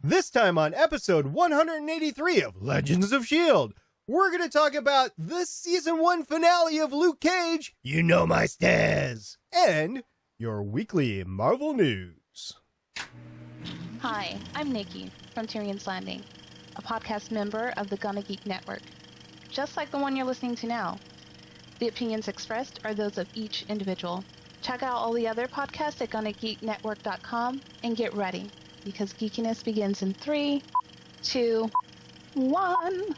This time on episode 183 of Legends of S.H.I.E.L.D., we're going to talk about the season 1 finale of Luke Cage, You Know My Steez, and your weekly Marvel news. Hi, I'm Nikki from Tyrion's Landing, a podcast member of the Gonna Geek Network, just like the one you're listening to now. The opinions expressed are those of each individual. Check out all the other podcasts at GonnaGeekNetwork.com and get ready, because geekiness begins in 3, 2, 1.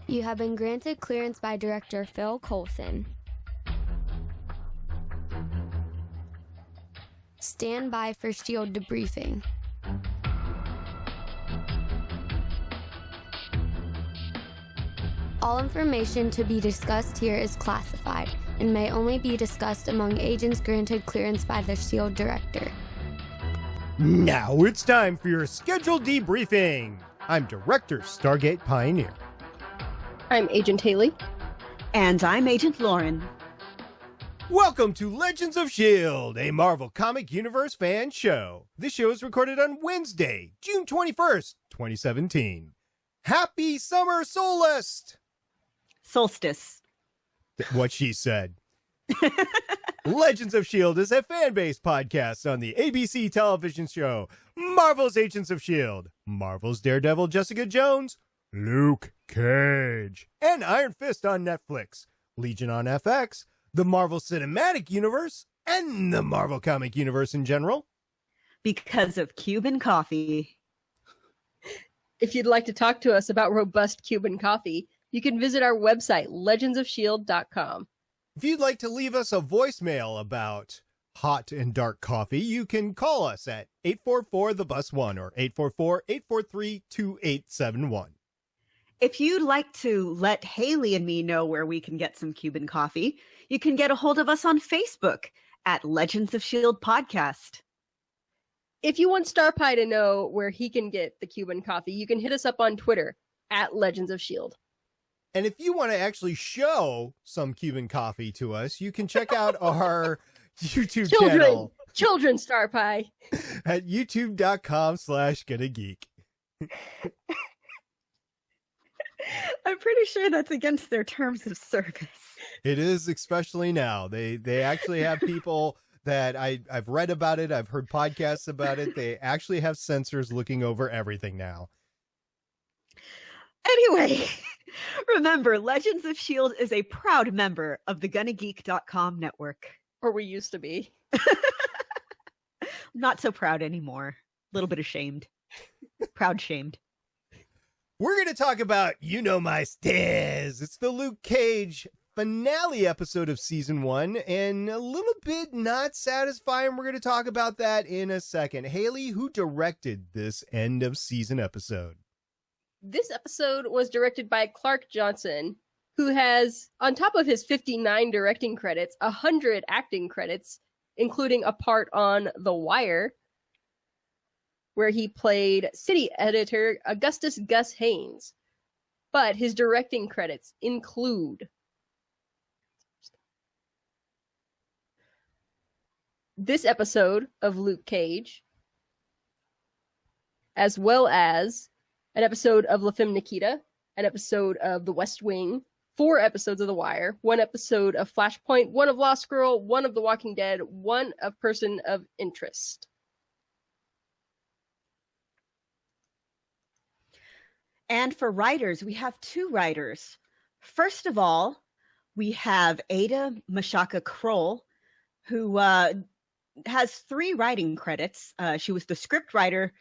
You have been granted clearance by Director Phil Coulson. Stand by for S.H.I.E.L.D. debriefing. All information to be discussed here is classified and may only be discussed among agents granted clearance by the S.H.I.E.L.D. Director. Now it's time for your scheduled debriefing. I'm Director Stargate Pioneer. I'm Agent Haley. And I'm Agent Lauren. Welcome to Legends of S.H.I.E.L.D., a Marvel Comic Universe fan show. This show is recorded on Wednesday, June 21st, 2017. Happy Summer Solstice! Solstice. What she said. Legends of S.H.I.E.L.D. is a fan-based podcast on the ABC television show Marvel's Agents of S.H.I.E.L.D., Marvel's Daredevil Jessica Jones, Luke Cage, and Iron Fist on Netflix, Legion on FX, the Marvel Cinematic Universe, and the Marvel Comic Universe in general. Because of Cuban coffee. If you'd like to talk to us about robust Cuban coffee, you can visit our website, legendsofshield.com. If you'd like to leave us a voicemail about hot and dark coffee, you can call us at 844-THE-BUS-1 or 844-843-2871. If you'd like to let Haley and me know where we can get some Cuban coffee, you can get a hold of us on Facebook at Legends of S.H.I.E.L.D. Podcast. If you want Star Pie to know where he can get the Cuban coffee, you can hit us up on Twitter at Legends of S.H.I.E.L.D. And if you want to actually show some Cuban coffee to us, you can check out our YouTube channel. Children, Star Pie. At youtube.com/GonnaGeek. I'm pretty sure that's against their terms of service. It is, especially now. They actually have people that I've read about it. I've heard podcasts about it. They actually have censors looking over everything now. Anyway, remember, Legends of S.H.I.E.L.D. is a proud member of the GonnaGeek.com network. Or we used to be. Not so proud anymore. A little bit ashamed. Proud shamed. We're going to talk about You Know My Steez. It's the Luke Cage finale episode of season 1, and a little bit not satisfying. We're going to talk about that in a second. Haley, who directed this end of season episode? This episode was directed by Clark Johnson, who has, on top of his 59 directing credits, 100 acting credits, including a part on The Wire, where he played city editor Augustus Gus Haynes. But his directing credits include this episode of Luke Cage, as well as an episode of La Femme Nikita, an episode of The West Wing, 4 episodes of The Wire, 1 episode of Flashpoint, 1 of Lost Girl, 1 of The Walking Dead, 1 of Person of Interest. And for writers, we have 2 writers. First of all, we have Aida Mashaka Croal, who has 3 writing credits. She was the script writer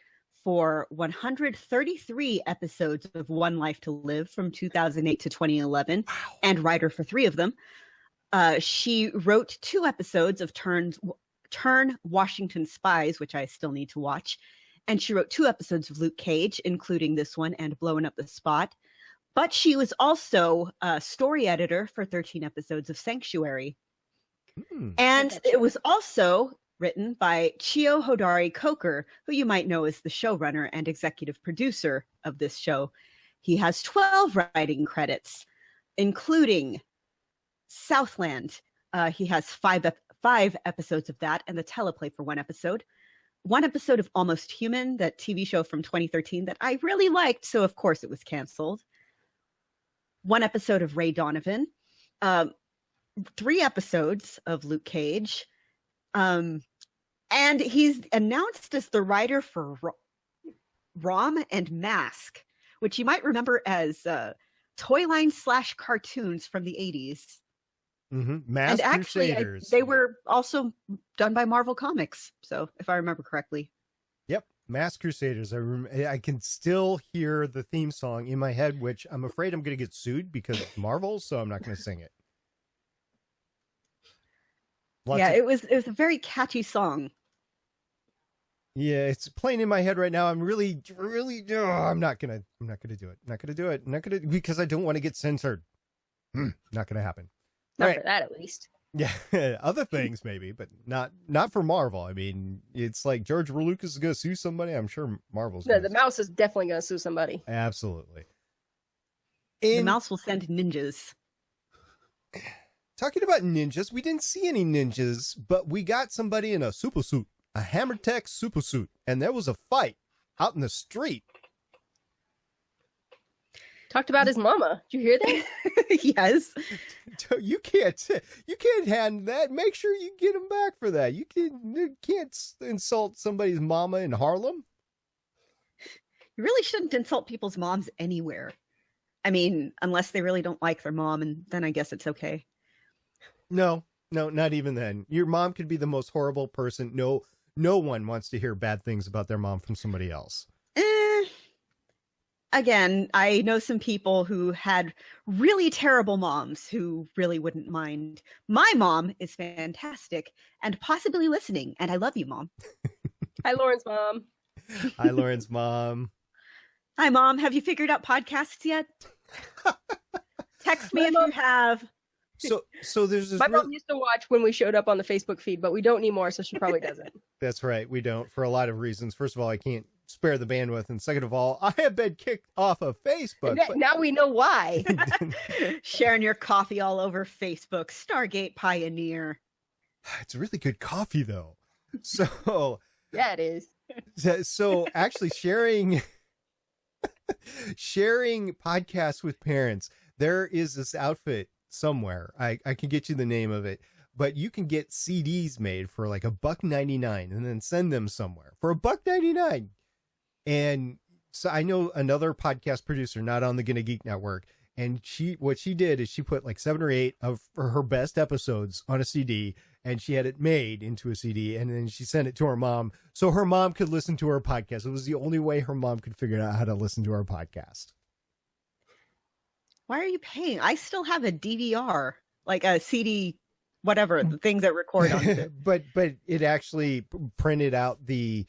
for 133 episodes of One Life to Live from 2008 to 2011, and writer for 3 of them. She wrote 2 episodes of Turn Washington Spies, which I still need to watch. And she wrote 2 episodes of Luke Cage, including this one and Blowing Up the Spot. But she was also a story editor for 13 episodes of Sanctuary. And it was also written by Cheo Hodari Coker, who you might know as the showrunner and executive producer of this show. He has 12 writing credits, including Southland. He has 5 episodes of that, and the teleplay for 1 episode. 1 episode of Almost Human, that TV show from 2013 that I really liked, so of course it was canceled. 1 episode of Ray Donovan. 3 episodes of Luke Cage. And he's announced as the writer for ROM and Mask, which you might remember as toy line / cartoons from the 80s. Mask and actually, Crusaders. they were also done by Marvel Comics, so if I remember correctly. Yep, Mask Crusaders. I can still hear the theme song in my head, which I'm afraid I'm going to get sued because it's Marvel, so I'm not going to sing it. It was a very catchy song. Yeah, it's playing in my head right now. I'm really, I'm not gonna do it. Not gonna do it. Because I don't want to get censored. Not gonna happen. Not for that, at least. Yeah, other things maybe, but not for Marvel. I mean, it's like George Lucas is gonna sue somebody. I'm sure Marvel's. No, the mouse is definitely gonna sue somebody. Absolutely. The mouse will send ninjas. Talking about ninjas, we didn't see any ninjas, but we got somebody in a super suit. A Hammer Tech super suit, and there was a fight out in the street. Talked about his mama. Did you hear that? Yes. You can't hand that. Make sure you get him back for that. You can't insult somebody's mama in Harlem. You really shouldn't insult people's moms anywhere. I mean, unless they really don't like their mom, and then I guess it's okay. No, not even then. Your mom could be the most horrible person. No one wants to hear bad things about their mom from somebody else. Again, I know some people who had really terrible moms who really wouldn't mind. My mom is fantastic and possibly listening, and I love you, Mom. Hi, Lauren's mom. Hi, Lauren's mom. Hi, Mom. Have you figured out podcasts yet? Text me if you have. So there's this. My mom used to watch when we showed up on the Facebook feed, but we don't anymore, so she probably doesn't. That's right. We don't, for a lot of reasons. First of all, I can't spare the bandwidth, and second of all, I have been kicked off of Facebook. Now we know why. Sharing your coffee all over Facebook. Stargate Pioneer. It's really good coffee, though. So yeah, it is. So actually, sharing podcasts with parents. There is this outfit somewhere. I can get you the name of it, but you can get CDs made for like $1.99 and then send them somewhere for $1.99. And so I know another podcast producer, not on the Gonna Geek Network, and what she did is she put like 7 or 8 of her best episodes on a CD, and she had it made into a CD, and then she sent it to her mom so her mom could listen to her podcast. It was the only way her mom could figure out how to listen to her podcast. Why are you paying? I still have a DVR, like a CD, whatever, the things that record on it. but it actually printed out the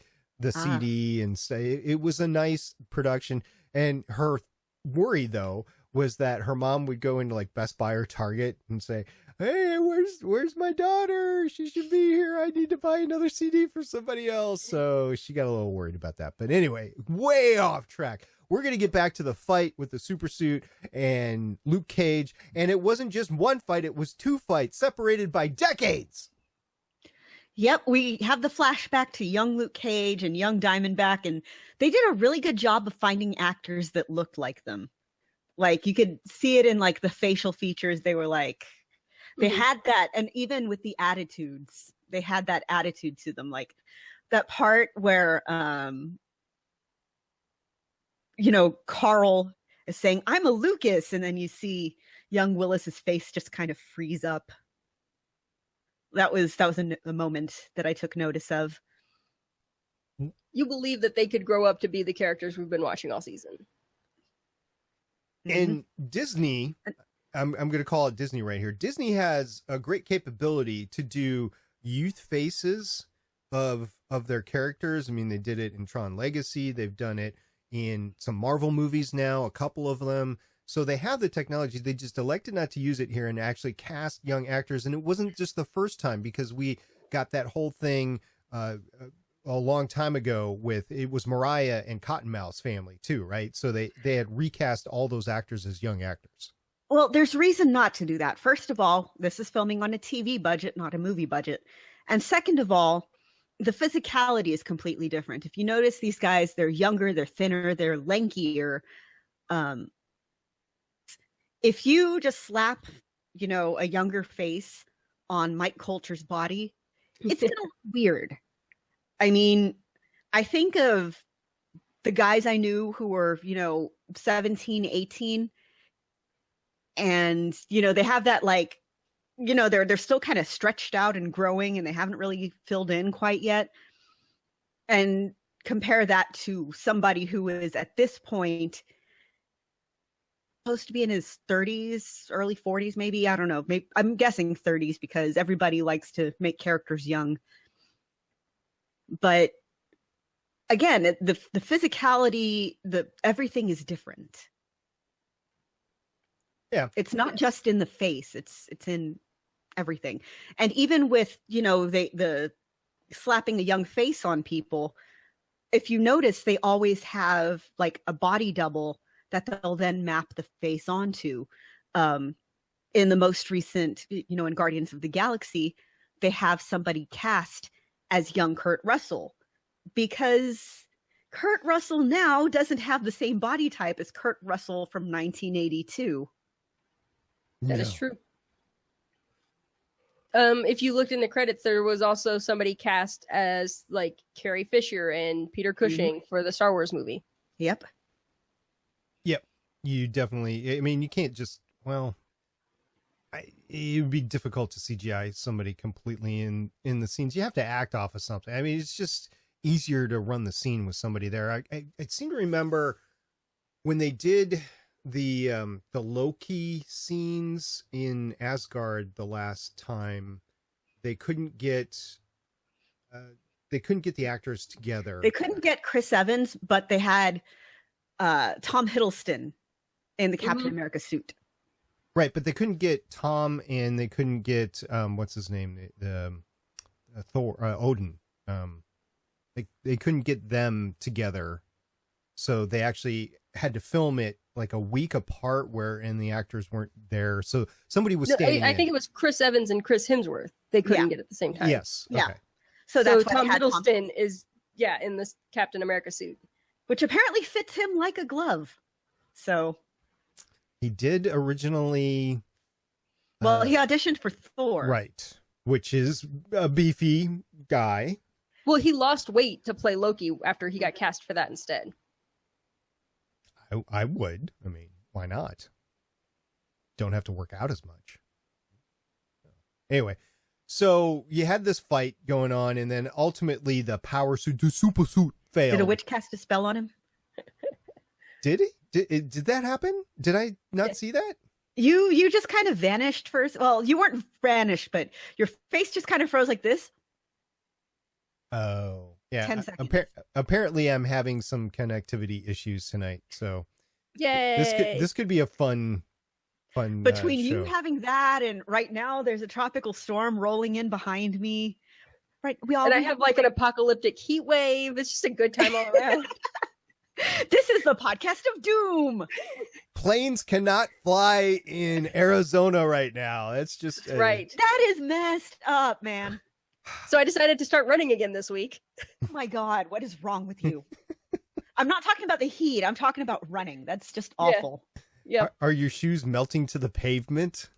CD and say it was a nice production. And her worry though was that her mom would go into like Best Buy or Target and say, "Hey, where's my daughter? She should be here. I need to buy another CD for somebody else." So she got a little worried about that. But anyway, way off track. We're going to get back to the fight with the super suit and Luke Cage. And it wasn't just one fight. It was 2 fights separated by decades. Yep. We have the flashback to young Luke Cage and young Diamondback. And they did a really good job of finding actors that looked like them. Like you could see it in like the facial features. They were like, they had that. And even with the attitudes, they had that attitude to them. Like that part where, Carl is saying, "I'm a Lucas," and then you see young Willis's face just kind of freeze up. That was a moment that I took notice of. You believe that they could grow up to be the characters we've been watching all season. And Disney, I'm going to call it Disney right here. Disney has a great capability to do youth faces of their characters. I mean, they did it in Tron Legacy. They've done it in some Marvel movies now, a couple of them. So they have the technology. They just elected not to use it here and actually cast young actors. And it wasn't just the first time, because we got that whole thing a long time ago with, it was Mariah and Cottonmouth's family too, right? So they had recast all those actors as young actors. Well, there's reason not to do that. First of all, this is filming on a TV budget, not a movie budget. And second of all, the physicality is completely different. If you notice these guys, they're younger, they're thinner, they're lankier. If you just slap, a younger face on Mike Coulter's body, it's going to look weird. I mean, I think of the guys I knew who were, 17, 18, and, they have that like, they're still kind of stretched out and growing and they haven't really filled in quite yet. And compare that to somebody who is at this point supposed to be in his 30s, early 40s, maybe. I don't know. Maybe, I'm guessing 30s because everybody likes to make characters young. But again, the physicality, everything is different. Yeah. It's not just in the face, it's in everything. And even with, the slapping a young face on people, if you notice, they always have like a body double that they'll then map the face onto. In the most recent, in Guardians of the Galaxy, they have somebody cast as young Kurt Russell because Kurt Russell now doesn't have the same body type as Kurt Russell from 1982. That is true. If you looked in the credits, there was also somebody cast as like Carrie Fisher and Peter Cushing for the Star Wars movie. Yep. You definitely, I mean, you can't just, it would be difficult to CGI somebody completely in the scenes. You have to act off of something. I mean, it's just easier to run the scene with somebody there. I seem to remember when they did the Loki scenes in Asgard the last time, they couldn't get the actors together. They couldn't get Chris Evans, but they had Tom Hiddleston in the Captain America suit. Right, but they couldn't get Tom, and they couldn't get what's his name, the Thor, Odin. They couldn't get them together, so they actually had to film it like a week apart, and the actors weren't there. So somebody was standing. I think it was Chris Evans and Chris Hemsworth. They couldn't get at the same time. Yes. Yeah. Okay. So that's Tom Hiddleston is in this Captain America suit, which apparently fits him like a glove. So he did originally. Well, he auditioned for Thor, right? Which is a beefy guy. Well, he lost weight to play Loki after he got cast for that instead. I would. I mean, why not? Don't have to work out as much. Anyway, so you had this fight going on, and then ultimately the power suit, the super suit, failed. Did a witch cast a spell on him? Did it? Did that happen? Did I not see that? You just kind of vanished first. Well, you weren't vanished, but your face just kind of froze like this. Oh, yeah. 10 seconds. Apparently, I'm having some connectivity issues tonight, so yay! This could be a fun. Between show. you having that and right now, there's a tropical storm rolling in behind me. Right, I have like an apocalyptic heat wave. It's just a good time all around. This is the podcast of doom. Planes cannot fly in Arizona right now. It's just right. That is messed up, man. So I decided to start running again this week. Oh my God, what is wrong with you? I'm not talking about the heat. I'm talking about running. That's just awful. Yeah. Are your shoes melting to the pavement?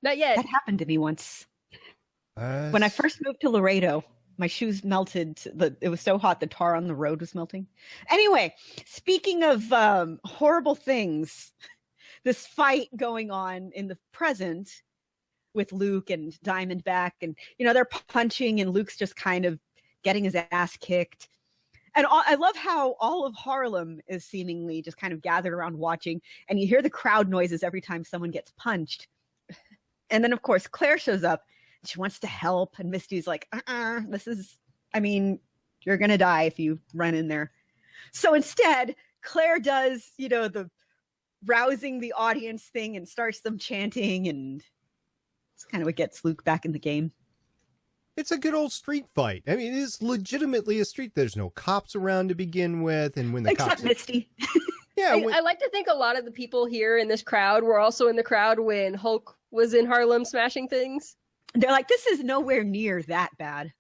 Not yet. That happened to me once. When I first moved to Laredo, my shoes melted. It was so hot, the tar on the road was melting. Anyway, speaking of horrible things, this fight going on in the present with Luke and Diamondback, and they're punching, and Luke's just kind of getting his ass kicked. And I love how all of Harlem is seemingly just kind of gathered around watching, and you hear the crowd noises every time someone gets punched. And then, of course, Claire shows up. She wants to help, and Misty's like, you're going to die if you run in there. So instead, Claire does, the rousing the audience thing and starts them chanting, and it's kind of what gets Luke back in the game. It's a good old street fight. I mean, it is legitimately a street. There's no cops around to begin with, and when the Except cops Misty. Yeah, I like to think a lot of the people here in this crowd were also in the crowd when Hulk was in Harlem smashing things. They're like, this is nowhere near that bad.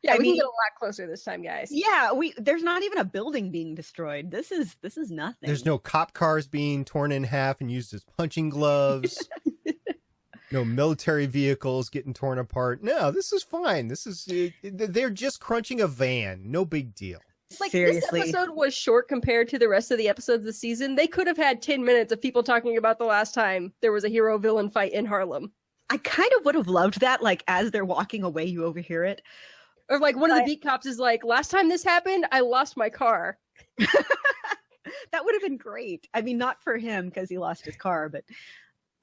Yeah, I we can mean, get a lot closer this time, guys. Yeah, there's not even a building being destroyed. This is nothing. there's no cop cars being torn in half and used as punching gloves. No military vehicles getting torn apart. No, this is fine. They're just crunching a van. No big deal. Like, Seriously. this episode was short compared to the rest of the episodes this season. They could have had 10 minutes of people talking about the last time there was a hero-villain fight in Harlem. I kind of would have loved that, like, as they're walking away, you overhear it. Or, like, one of the beat cops is like, last time this happened, I lost my car. That would have been great. I mean, not for him, because he lost his car, but...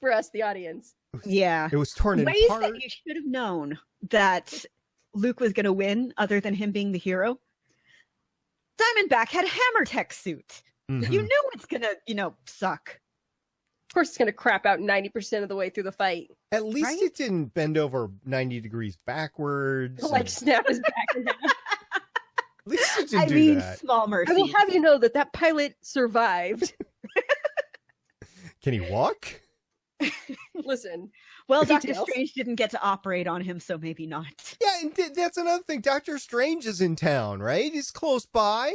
For us, the audience. Yeah. It was torn Ways apart. that you should have known that Luke was going to win, other than him being the hero. Diamondback had a hammer tech suit. Mhm. You know it's going to, suck. Of course, it's going to crap out 90% of the way through the fight. At least Right? it didn't bend over 90 degrees backwards. Like, snap his back in half. At least it didn't I do mean, that. small mercy. I will have you know that pilot survived. Can he walk? Listen. Well, Doctor Details. Strange didn't get to operate on him, so maybe not. Yeah, and that's another thing. Doctor Strange is in town, right? He's close by.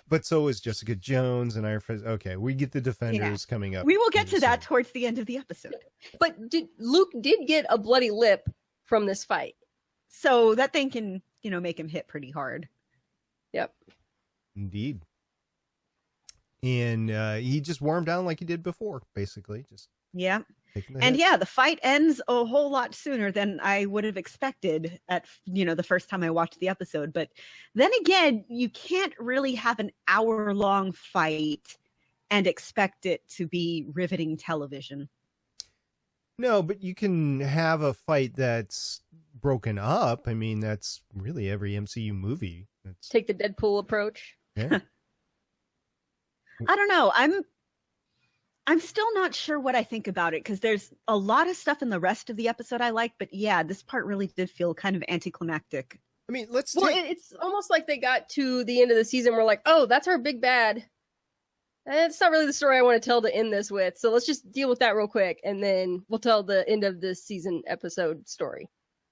But so is Jessica Jones and our friends. Okay, we get the Defenders coming up. We will get to pretty that soon. towards the end of the episode. But Luke did get a bloody lip from this fight. So that thing can, make him hit pretty hard. Yep. Indeed. And he just warmed down like he did before, basically. Just Yeah. taking the And hit. yeah, the fight ends a whole lot sooner than I would have expected at, the first time I watched the episode. But then again, you can't really have an hour-long fight and expect it to be riveting television. No, but you can have a fight that's broken up. I mean, that's really every MCU movie. That's, Take the Deadpool approach. yeah. I don't know. I'm still not sure what I think about it, because there's a lot of stuff in the rest of the episode I like, but yeah, this part really did feel kind of anticlimactic. I mean, let's Well, take... it's almost like they got to the end of the season. We're like, oh, that's our big bad. It's not really the story I want to tell to end this with. So let's just deal with that real quick, and then we'll tell the end of this season episode story.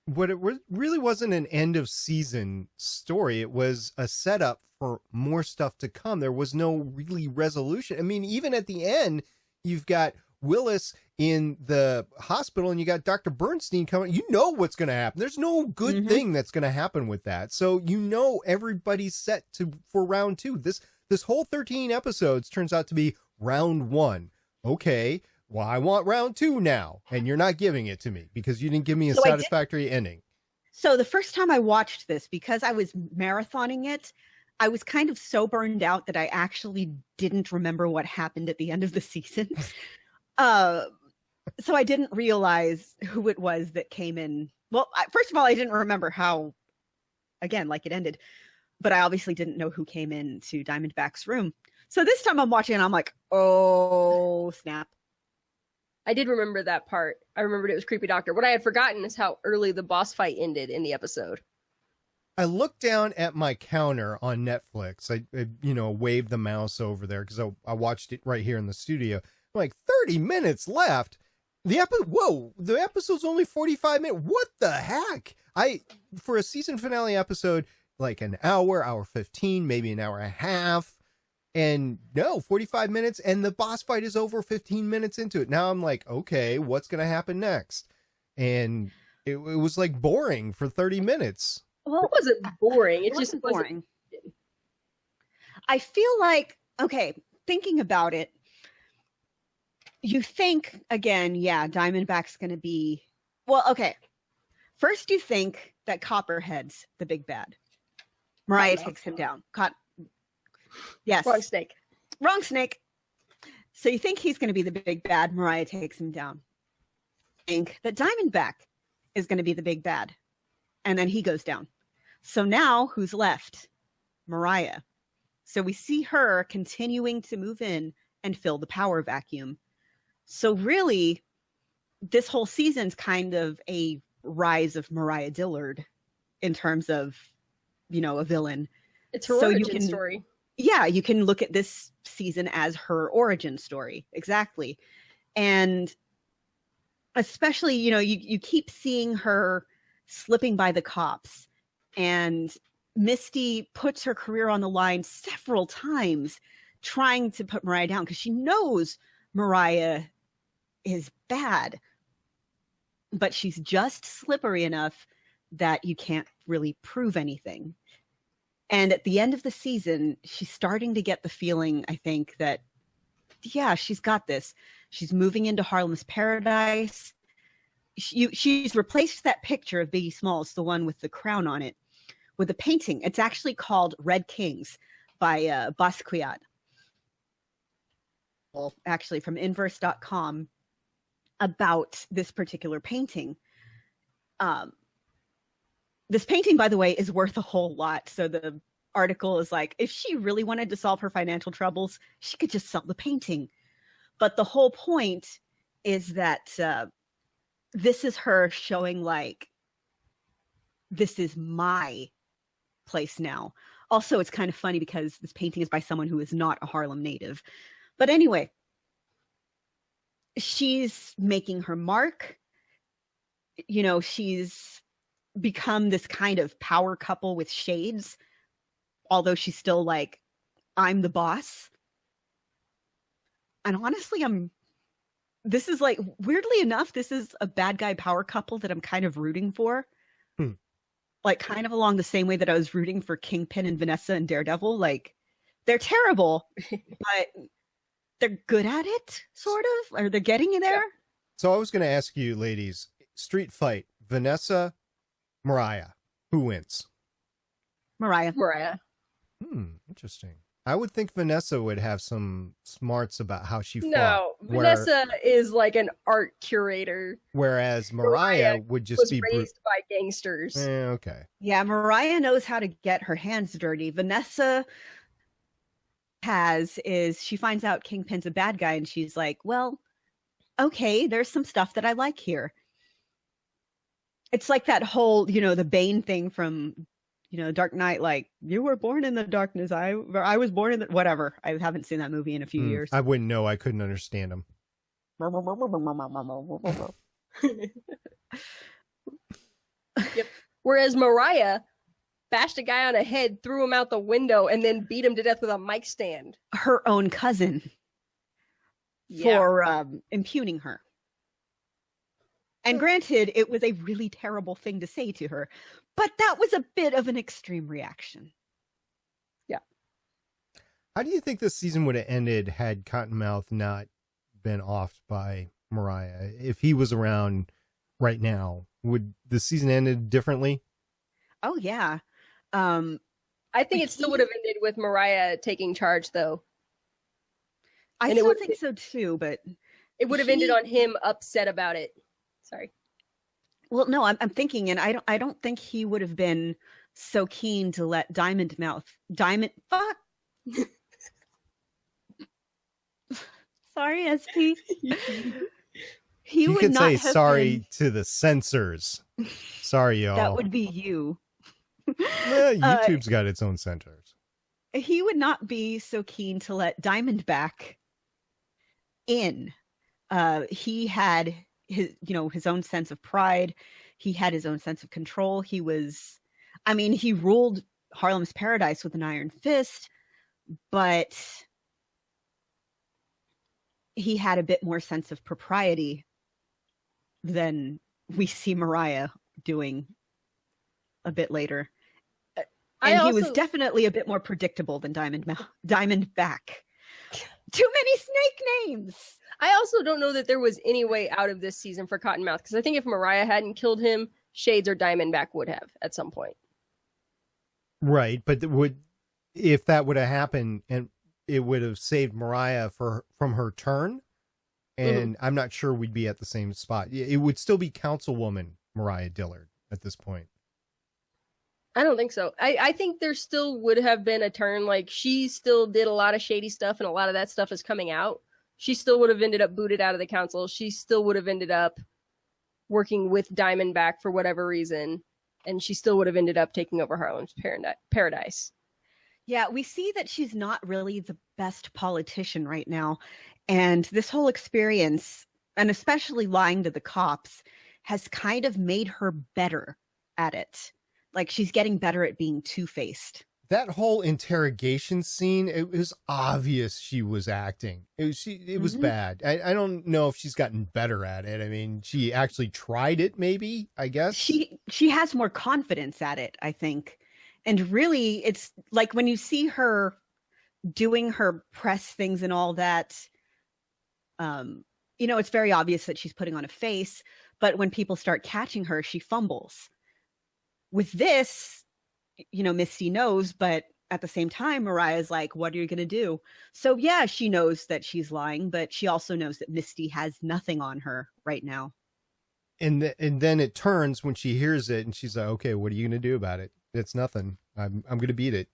What it really wasn't an end of season story. It was a setup for more stuff to come. There was no really resolution. I mean, even at the end, you've got Willis in the hospital and you got Dr. Bernstein coming. You know what's going to happen. There's no good thing that's going to happen with that. So everybody's set for round 2. This whole 13 episodes turns out to be round 1. Okay, well, I want round 2 now, and you're not giving it to me because you didn't give me a satisfactory ending. So the first time I watched this, because I was marathoning it, I was kind of so burned out that I actually didn't remember what happened at the end of the season. So I didn't realize who it was that came in. Well, first of all, I didn't remember how, again, like it ended, but I obviously didn't know who came into Diamondback's room. So this time I'm watching and I'm like, oh, snap. I did remember that part. I remembered it was Creepy Doctor. What I had forgotten is how early the boss fight ended in the episode. I looked down at my counter on Netflix. I waved the mouse over there because I watched it right here in the studio. I'm like, 30 minutes left. The episode's only 45 minutes. What the heck? For a season finale episode, like an hour 15, maybe an hour and a half. And no, 45 minutes, and the boss fight is over 15 minutes into it. Now I'm like, okay, what's going to happen next? And it was like boring for 30 minutes. Well, it wasn't boring. It just wasn't wasn't. I feel like, okay, thinking about it, you think, again, yeah, Diamondback's going to be, well, okay. First you think that Copperhead's the big bad. Mariah takes him down. Yes. Wrong snake. Wrong snake. So you think he's going to be the big bad. Mariah takes him down. Think that Diamondback is going to be the big bad. And then he goes down. So now who's left? Mariah. So we see her continuing to move in and fill the power vacuum. So really, this whole season's kind of a rise of Mariah Dillard in terms of, a villain. It's her So you origin can- story. yeah, you can look at this season as her origin story. Exactly. And especially, you keep seeing her slipping by the cops, and Misty puts her career on the line several times trying to put Mariah down because she knows Mariah is bad, but she's just slippery enough that you can't really prove anything. And at the end of the season, she's starting to get the feeling, I think, that, yeah, she's got this. She's moving into Harlem's Paradise. She's replaced that picture of Biggie Smalls, the one with the crown on it, with a painting. It's actually called Red Kings by Basquiat. Actually, from inverse.com about this particular painting. This painting, by the way, is worth a whole lot. So the article is like, if she really wanted to solve her financial troubles, she could just sell the painting. But the whole point is that this is her showing, like, this is my place now. Also, it's kind of funny because this painting is by someone who is not a Harlem native. But anyway, she's making her mark. She's become this kind of power couple with shades, although she's still like, I'm the boss. And honestly, this is like, weirdly enough, this is a bad guy power couple that I'm kind of rooting for. Like, kind of along the same way that I was rooting for Kingpin and Vanessa and Daredevil. Like, they're terrible, but they're good at it, sort of, or they're getting in there. So I was going to ask you, ladies, street fight, Vanessa, Mariah, who wins? Mariah. Interesting. I would think Vanessa would have some smarts about how she fought. No, Vanessa is like an art curator. Whereas Mariah would just was be raised by gangsters. Okay. Yeah, Mariah knows how to get her hands dirty. Vanessa she finds out Kingpin's a bad guy, and she's like, well, okay, there's some stuff that I like here. It's like that whole, the Bane thing from, Dark Knight, like, you were born in the darkness. I was born in the, whatever. I haven't seen that movie in a few years. I wouldn't know. I couldn't understand him. Yep. Whereas Mariah bashed a guy on the head, threw him out the window, and then beat him to death with a mic stand. Her own cousin. For impugning her. And granted, it was a really terrible thing to say to her, but that was a bit of an extreme reaction. Yeah. How do you think this season would have ended had Cottonmouth not been offed by Mariah? If he was around right now, would the season ended differently? Oh, yeah. I think it still would have ended with Mariah taking charge, though. I still think so, too, but... It would have ended on him upset about it. Sorry. Well, no, I'm thinking, and I don't think he would have been so keen to let fuck. Sorry, SP. He would could not say have sorry to the censors. Sorry, y'all. That would be you. YouTube's got its own censors. He would not be so keen to let Diamondback in. He had his own sense of pride. He had his own sense of control. He ruled Harlem's Paradise with an iron fist, but he had a bit more sense of propriety than we see Mariah doing a bit later. And he was definitely a bit more predictable than Diamondback. Too many snake names. I also don't know that there was any way out of this season for Cottonmouth, because I think if Mariah hadn't killed him, Shades or Diamondback would have at some point. Right, but if that would have happened, and it would have saved Mariah from her turn, and I'm not sure we'd be at the same spot. It would still be Councilwoman Mariah Dillard at this point. I don't think so. I think there still would have been a turn. Like, she still did a lot of shady stuff, and a lot of that stuff is coming out. She still would have ended up booted out of the council. She still would have ended up working with Diamondback for whatever reason, and she still would have ended up taking over Harlem's Paradise. Yeah, we see that she's not really the best politician right now. And this whole experience, and especially lying to the cops, has kind of made her better at it. Like she's getting better at being two-faced. That whole interrogation scene, it was obvious she was acting. It was bad. I don't know if she's gotten better at it. I mean, she actually tried it, maybe, I guess. She has more confidence at it, I think. And really, it's like when you see her doing her press things and all that, it's very obvious that she's putting on a face. But when people start catching her, she fumbles. With this, Misty knows, but at the same time, Mariah's like, what are you going to do? So yeah, she knows that she's lying, but she also knows that Misty has nothing on her right now. And then it turns when she hears it and she's like, okay, what are you going to do about it? It's nothing. I'm going to beat it.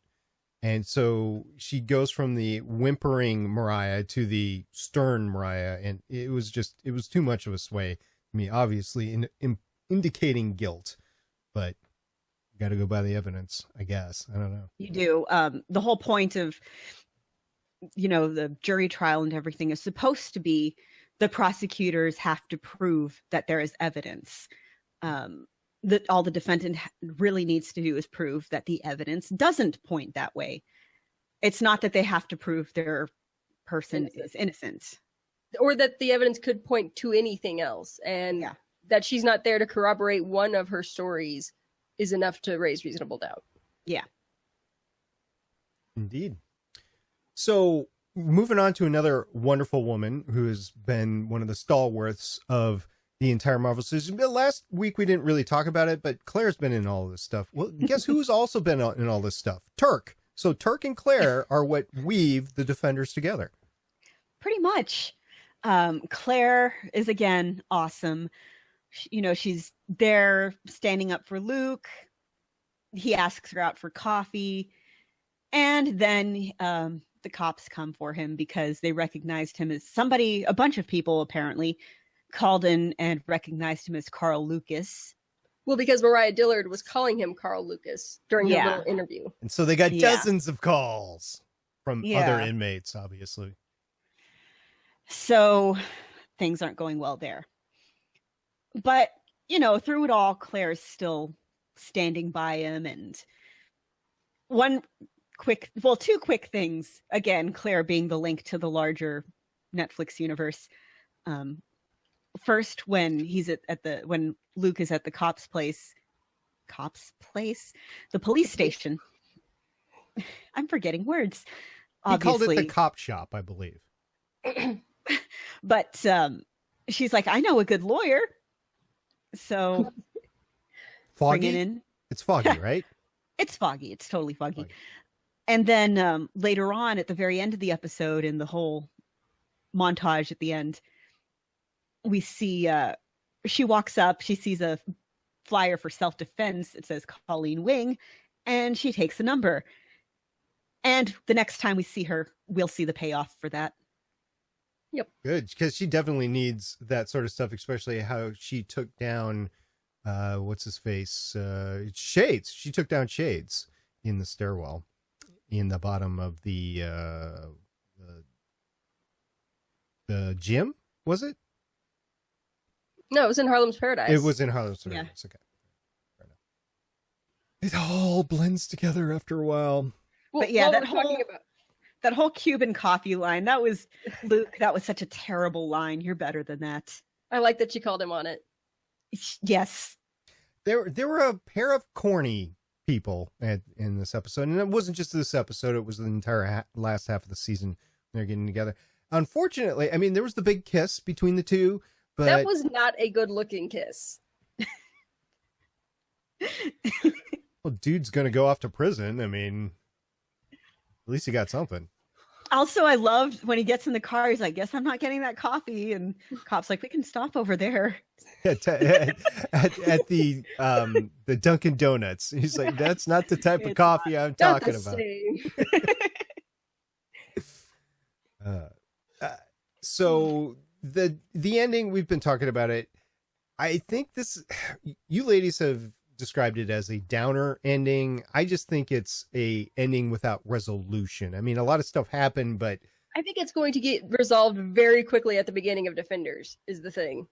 And so she goes from the whimpering Mariah to the stern Mariah. And it was too much of a sway. I mean, obviously indicating guilt, but got to go by the evidence, I guess. I don't know. You do. The whole point of, the jury trial and everything is supposed to be the prosecutors have to prove that there is evidence. That all the defendant really needs to do is prove that the evidence doesn't point that way. It's not that they have to prove their person is innocent. Or that the evidence could point to anything else. And that she's not there to corroborate one of her stories is enough to raise reasonable doubt. Yeah. Indeed. So moving on to another wonderful woman who has been one of the stalwarts of the entire Marvel season. Last week we didn't really talk about it, but Claire's been in all this stuff. Well, guess who's also been in all this stuff? Turk. So Turk and Claire are what weave the Defenders together. Pretty much. Claire is, again, awesome. She's there standing up for Luke. He asks her out for coffee. And then the cops come for him because they recognized him as somebody, a bunch of people apparently, called in and recognized him as Carl Lucas. Well, because Mariah Dillard was calling him Carl Lucas during the little interview. And so they got dozens of calls from other inmates, obviously. So things aren't going well there. But, through it all, Claire's still standing by him. And two quick things. Again, Claire being the link to the larger Netflix universe. First, when he's when Luke is at the the police station. I'm forgetting words. He called it the cop shop, I believe. But she's like, I know a good lawyer. So Foggy? in. It's Foggy, right? It's Foggy. It's totally Foggy. And then later on at the very end of the episode, in the whole montage at the end, we see she walks up, she sees a flyer for self-defense. It says Colleen Wing, and she takes a number. And the next time we see her, we'll see the payoff for that. Yep. Good, because she definitely needs that sort of stuff, especially how she took down, what's his face? Shades. She took down Shades in the stairwell in the bottom of the gym, was it? No, it was in Harlem's Paradise. It was in Harlem's Paradise. Okay. It all blends together after a while. Well, but yeah, that whole Cuban coffee line, that was Luke. That was such a terrible line. You're better than that. I like that she called him on it. Yes. There were a pair of corny people in this episode. And it wasn't just this episode. It was the entire last half of the season. They're getting together. Unfortunately, I mean, there was the big kiss between the two. But that was not a good looking kiss. Well, dude's going to go off to prison. I mean, at least he got something. Also, I loved when he gets in the car, he's like, guess I'm not getting that coffee. And cop's like, we can stop over there. at the Dunkin' Donuts. He's like, that's not the type of coffee I'm talking about. So the ending, we've been talking about it. I think you ladies have described it as a downer ending. I just think it's a ending without resolution. I mean, a lot of stuff happened, but I think it's going to get resolved very quickly at the beginning of Defenders, is the thing.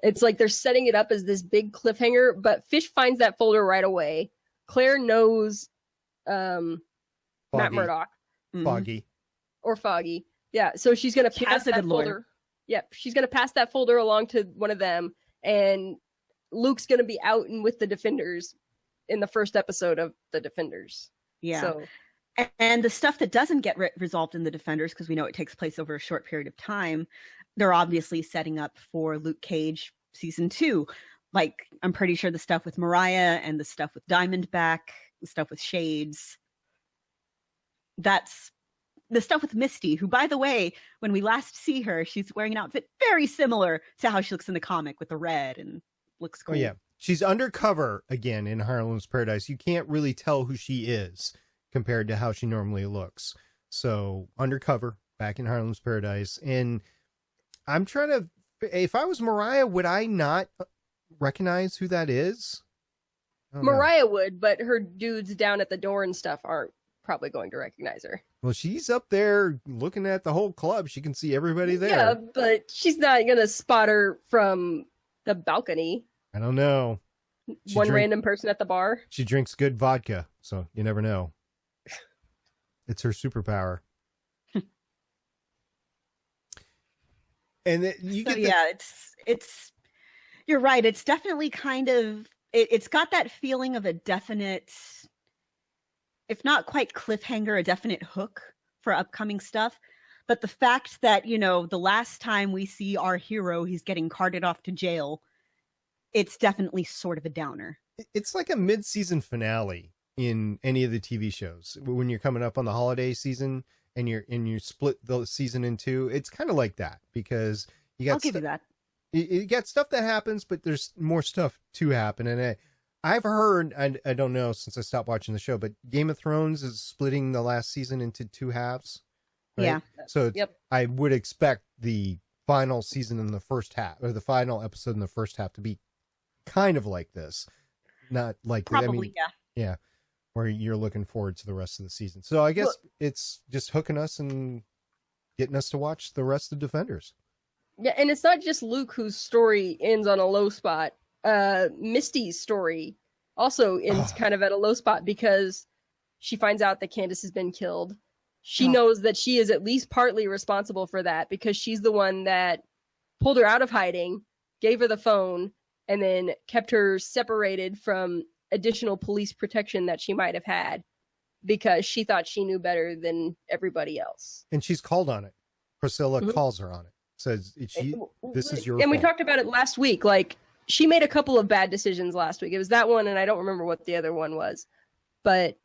It's like they're setting it up as this big cliffhanger, but Fish finds that folder right away. Claire knows Matt Murdock. Foggy. Or Foggy. Yeah, so she's going to pass that folder. lawyer. Yep, she's going to pass that folder along to one of them, and Luke's going to be out and with the Defenders in the first episode of the Defenders. Yeah. So, and the stuff that doesn't get resolved in the Defenders, because we know it takes place over a short period of time, they're obviously setting up for Luke Cage season 2. Like, I'm pretty sure the stuff with Mariah and the stuff with Diamondback, the stuff with Shades. That's the stuff with Misty, who, by the way, when we last see her, she's wearing an outfit very similar to how she looks in the comic with the red and looks cool. Oh, yeah. She's undercover again in Harlem's Paradise. You can't really tell who she is compared to how she normally looks. So undercover back in Harlem's Paradise. And I'm trying to, if I was Mariah, would I not recognize who that is? Mariah would, but her dudes down at the door and stuff aren't probably going to recognize her. Well, she's up there looking at the whole club. She can see everybody there. Yeah, but she's not going to spot her from the balcony. I don't know. Random person at the bar. She drinks good vodka, so you never know. It's her superpower. And you get it's you're right. It's definitely kind of it's got that feeling of a definite, if not quite cliffhanger, a definite hook for upcoming stuff. But the fact that, you know, the last time we see our hero, he's getting carted off to jail, it's definitely sort of a downer. It's like a mid-season finale in any of the TV shows. When you're coming up on the holiday season and you split the season in two, it's kind of like that, because you got I'll give you that. You got stuff that happens, but there's more stuff to happen. And I've heard, I don't know since I stopped watching the show, but Game of Thrones is splitting the last season into two halves. Right? Yeah. So I would expect the final season in the first half, or the final episode in the first half, to be kind of like this. Not like probably, yeah, where you're looking forward to the rest of the season. So I guess it's just hooking us and getting us to watch the rest of Defenders. Yeah, and it's not just Luke whose story ends on a low spot. Misty's story also ends kind of at a low spot, because she finds out that Candace has been killed. She knows that she is at least partly responsible for that, because she's the one that pulled her out of hiding, gave her the phone, and then kept her separated from additional police protection that she might have had, because she thought she knew better than everybody else. And she's called on it. Priscilla calls her on it. Says, this is your fault. We talked about it last week. Like, she made a couple of bad decisions last week. It was that one, and I don't remember what the other one was. But,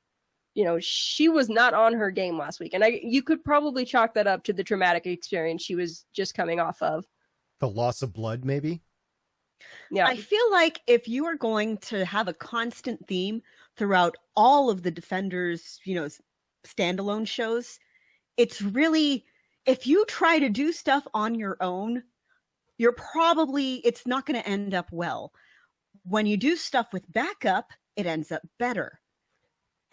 you know, she was not on her game last week. And you could probably chalk that up to the traumatic experience she was just coming off of. The loss of blood, maybe? Yeah. I feel like if you are going to have a constant theme throughout all of the Defenders, you know, standalone shows, it's really, if you try to do stuff on your own, it's not going to end up well. When you do stuff with backup, it ends up better.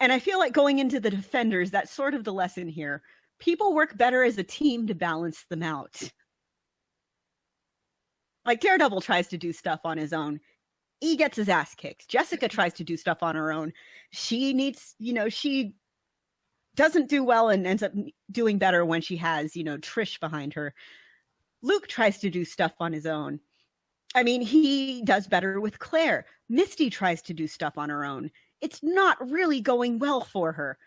And I feel like going into the Defenders, that's sort of the lesson here. People work better as a team to balance them out. Like, Daredevil tries to do stuff on his own. He gets his ass kicked. Jessica tries to do stuff on her own. She needs, you know, she doesn't do well and ends up doing better when she has, you know, Trish behind her. Luke tries to do stuff on his own. I mean, he does better with Claire. Misty tries to do stuff on her own. It's not really going well for her.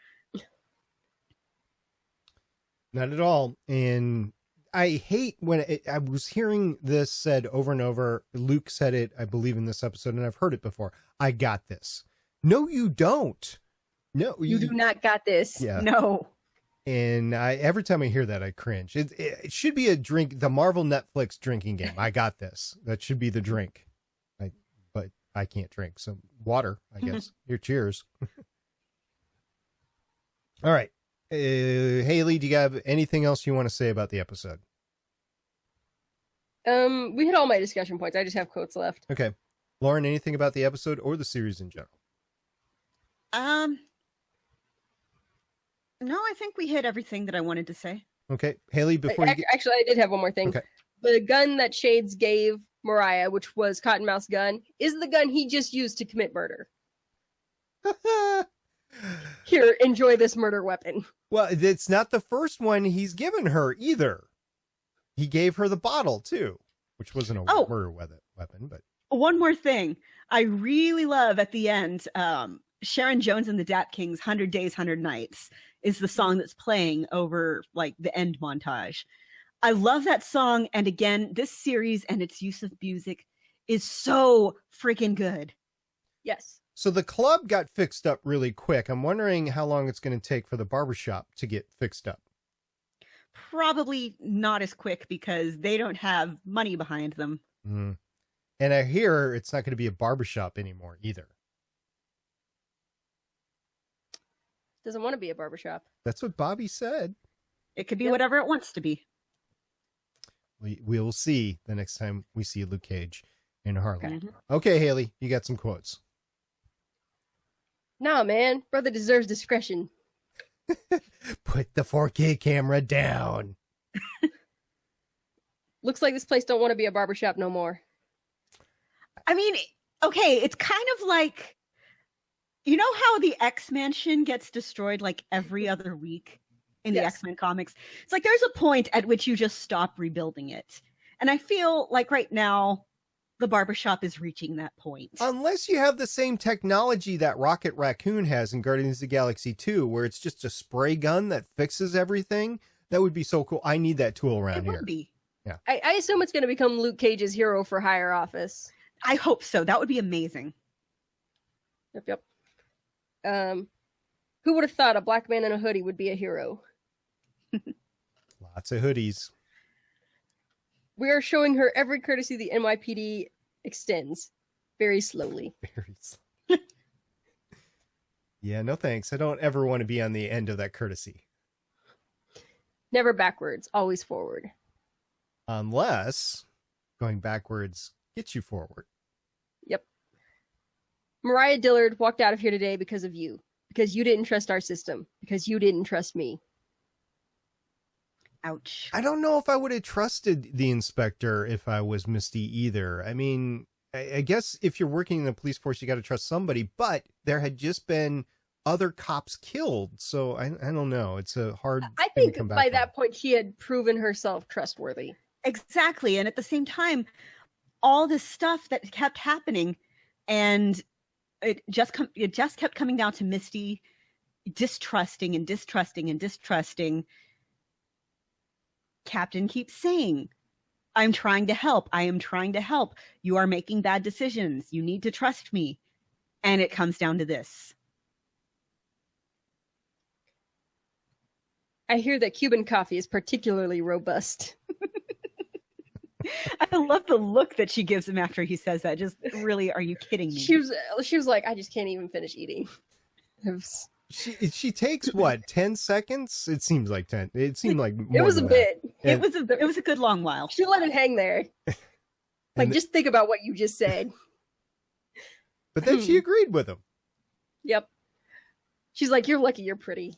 Not at all. And I hate when I was hearing this said over and over. Luke said it, I believe, in this episode, and I've heard it before. I got this. No, you don't. No, you do not got this. Yeah. No. And every time I hear that, I cringe. It should be a drink, the Marvel Netflix drinking game. I got this. That should be the drink. But I can't drink. So water, I guess. Here, cheers. All right. Haley, do you have anything else you want to say about the episode? We hit all my discussion points. I just have quotes left. Okay. Lauren, anything about the episode or the series in general? No, I think we hit everything that I wanted to say. Okay, Haley, before you get... Actually, I did have one more thing. Okay. The gun that Shades gave Mariah, which was Cottonmouth's gun, is the gun he just used to commit murder. Here, enjoy this murder weapon. Well, it's not the first one he's given her either. He gave her the bottle too, which wasn't a murder weapon, but... One more thing. I really love at the end, Sharon Jones and the Dap Kings, 100 Days, 100 Nights is the song that's playing over like the end montage. I love that song. And again, this series and its use of music is so freaking good. Yes. So the club got fixed up really quick. I'm wondering how long it's going to take for the barbershop to get fixed up. Probably not as quick because they don't have money behind them. Mm. And I hear it's not going to be a barbershop anymore either. Doesn't want to be a barbershop. That's what Bobby said. It could be whatever it wants to be. We will see the next time we see Luke Cage in Harlem. Okay. Okay, Haley, you got some quotes. Nah, man. Brother deserves discretion. Put the 4K camera down. Looks like this place don't want to be a barbershop no more. I mean, okay, it's kind of like, you know how the X-Mansion gets destroyed like every other week in the X-Men comics? It's like there's a point at which you just stop rebuilding it. And I feel like right now, the barbershop is reaching that point. Unless you have the same technology that Rocket Raccoon has in Guardians of the Galaxy 2, where it's just a spray gun that fixes everything. That would be so cool. I need that tool around here. It would be. Yeah. I assume it's going to become Luke Cage's hero for hire office. I hope so. That would be amazing. Yep. Who would have thought a black man in a hoodie would be a hero? Lots of hoodies. We are showing her every courtesy the NYPD extends. Very slowly. Very slowly. Yeah, no thanks. I don't ever want to be on the end of that courtesy. Never backwards, always forward. Unless going backwards gets you forward. Yep. Mariah Dillard walked out of here today because of you. Because you didn't trust our system. Because you didn't trust me. Ouch. I don't know if I would have trusted the inspector if I was Misty either. I mean, I guess if you're working in the police force, you got to trust somebody. But there had just been other cops killed. So I don't know. It's a hard I thing think to come back by from. that point, she had proven herself trustworthy. Exactly. And at the same time, all this stuff that kept happening, and it just kept coming down to Misty distrusting and distrusting and distrusting. Captain keeps saying, I'm trying to help. I am trying to help. You are making bad decisions. You need to trust me. And it comes down to this. I hear that Cuban coffee is particularly robust. I love the look that she gives him after he says that. Just really, are you kidding me? She was like, I just can't even finish eating. She takes what, 10 seconds? It seems like 10. It seemed like more it was a than bit. That. It was a good long while. She let it hang there. Just think about what you just said. But then she agreed with him. Yep. She's like, you're lucky you're pretty.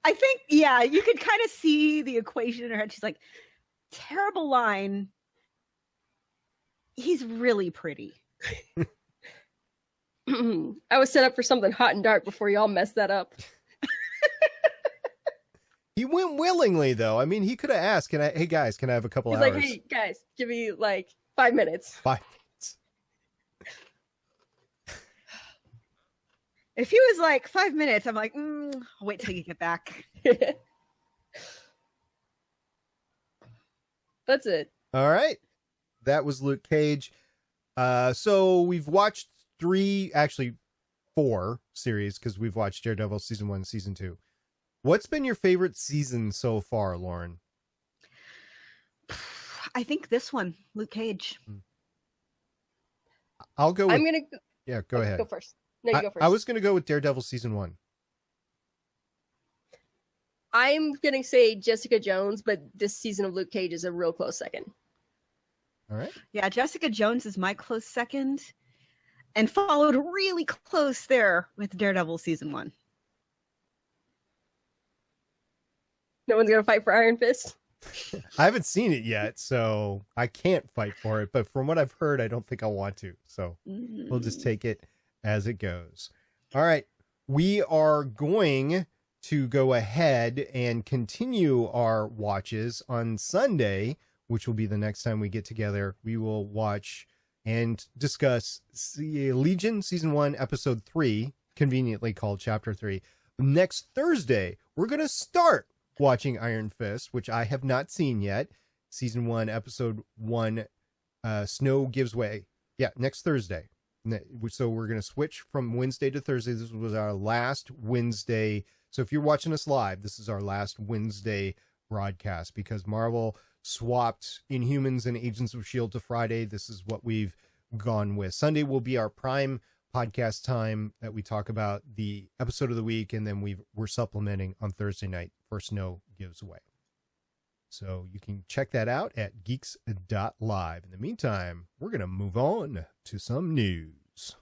I think, yeah, you could kind of see the equation in her head. She's like, terrible line. He's really pretty. I was set up for something hot and dark before y'all messed that up. He went willingly, though. I mean, he could have asked, hey guys, can I have a couple He's hours? like, hey guys, give me like 5 minutes. 5 minutes. If he was like 5 minutes, I'm like, I'll wait till you get back. That's it. All right. That was Luke Cage. So we've watched 4 series, because we've watched Daredevil season 1, season 2. What's been your favorite season so far, Lauren? I think this one, Luke Cage. I'll go with... I'm going to... Yeah, go ahead. Go first. No, you go first. I was going to go with Daredevil season 1. I'm going to say Jessica Jones, but this season of Luke Cage is a real close second. All right. Yeah, Jessica Jones is my close second. and followed really close there with Daredevil season 1. No one's gonna fight for Iron Fist. I haven't seen it yet, so I can't fight for it. But from what I've heard, I don't think I'll want to. So we'll just take it as it goes. All right. We are going to go ahead and continue our watches on Sunday, which will be the next time we get together. We will watch and discuss Legion Season 1, Episode 3, conveniently called Chapter 3. Next Thursday, we're going to start watching Iron Fist, which I have not seen yet. Season 1, Episode 1, Snow Gives Way. Yeah, next Thursday. So we're going to switch from Wednesday to Thursday. This was our last Wednesday. So if you're watching us live, this is our last Wednesday broadcast because Marvel swapped Inhumans and Agents of S.H.I.E.L.D. to Friday. This is what we've gone with. Sunday will be our prime podcast time that we talk about the episode of the week, and then we're supplementing on Thursday night for Snow Gives Away. So you can check that out at geeks.live. In the meantime, we're going to move on to some news.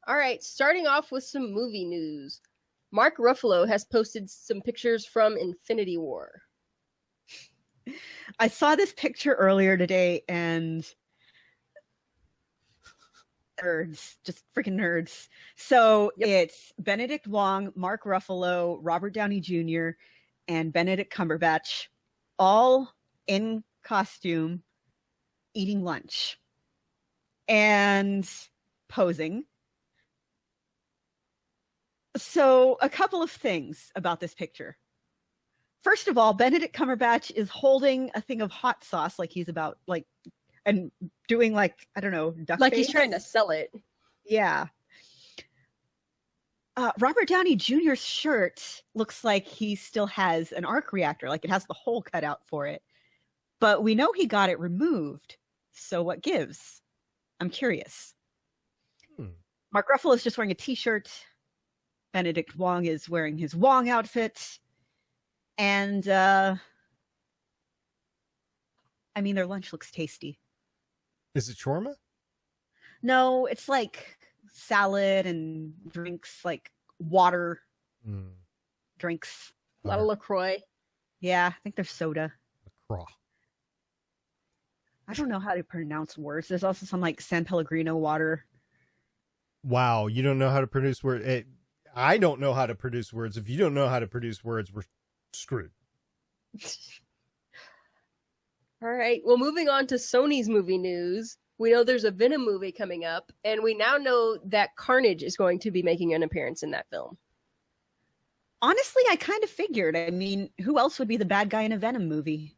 All right, starting off with some movie news. Mark Ruffalo has posted some pictures from Infinity War. I saw this picture earlier today and nerds, just freaking nerds. So It's Benedict Wong, Mark Ruffalo, Robert Downey Jr., and Benedict Cumberbatch, all in costume, eating lunch and posing. So a couple of things about this picture. First of all, Benedict Cumberbatch is holding a thing of hot sauce like he's about and doing I don't know, duck like face. He's trying to sell it. Yeah. Robert Downey Jr.'s shirt looks like he still has an arc reactor, like it has the hole cut out for it. But we know he got it removed. So what gives? I'm curious. Mark Ruffalo is just wearing a t-shirt. Benedict Wong is wearing his Wong outfit. And, their lunch looks tasty. Is it shawarma? No, it's like salad and drinks, like water drinks. A lot of LaCroix. Yeah, I think there's soda. LaCroix. I don't know how to pronounce words. There's also some San Pellegrino water. Wow, you don't know how to produce words. I don't know how to produce words. If you don't know how to produce words, we're screwed. All right. Well, moving on to Sony's movie news. We know there's a Venom movie coming up, and we now know that Carnage is going to be making an appearance in that film. Honestly, I kind of figured. Who else would be the bad guy in a Venom movie?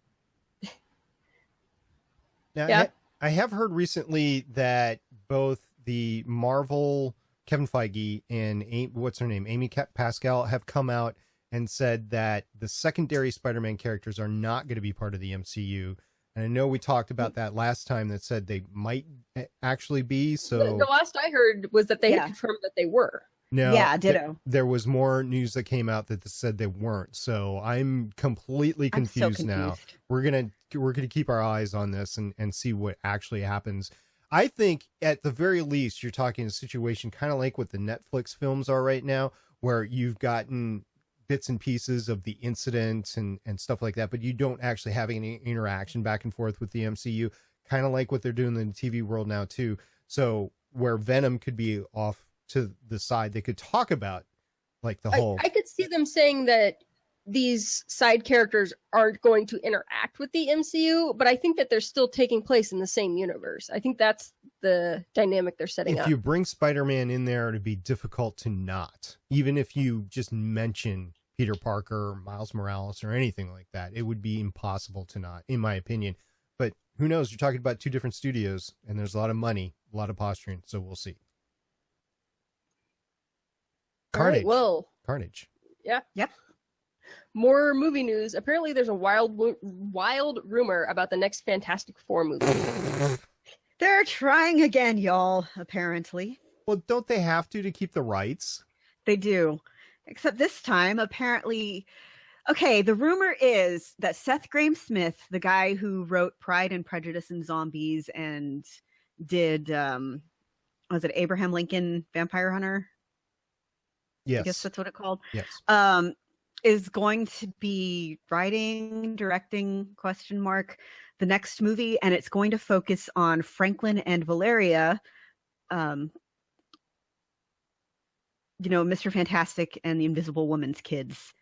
Now, Yeah. I have heard recently that both the Marvel Kevin Feige and Amy Pascal have come out and said that the secondary Spider-Man characters are not going to be part of the MCU. And I know we talked about that last time that said they might actually be. So The last I heard was that they had confirmed that they were. No, yeah, ditto. There was more news that came out that said they weren't. So I'm completely confused now. We're gonna keep our eyes on this and see what actually happens. I think at the very least you're talking a situation kind of like what the Netflix films are right now, where you've gotten bits and pieces of the incident and stuff like that, but you don't actually have any interaction back and forth with the MCU, kind of like what they're doing in the TV world now too. So where Venom could be off to the side, they could talk about the whole. I could see them saying that these side characters aren't going to interact with the MCU, but I think that they're still taking place in the same universe. I think that's the dynamic they're setting up. If you bring Spider-Man in there, it'd be difficult to not. Even if you just mention Peter Parker or Miles Morales or anything like that, it would be impossible to not, in my opinion. But who knows? You're talking about two different studios, and there's a lot of money, a lot of posturing, so we'll see. Carnage. Right, well, Carnage. Yeah. Yep. More movie news. Apparently, there's a wild rumor about the next Fantastic Four movie. They're trying again, y'all, apparently. Well, don't they have to keep the rights? They do. Except this time, apparently, okay, the rumor is that Seth Grahame-Smith, the guy who wrote Pride and Prejudice and Zombies and did, was it Abraham Lincoln Vampire Hunter? Yes. I guess that's what it's called. Yes. Is going to be writing, directing, the next movie, and it's going to focus on Franklin and Valeria, Mr. Fantastic and the Invisible Woman's kids.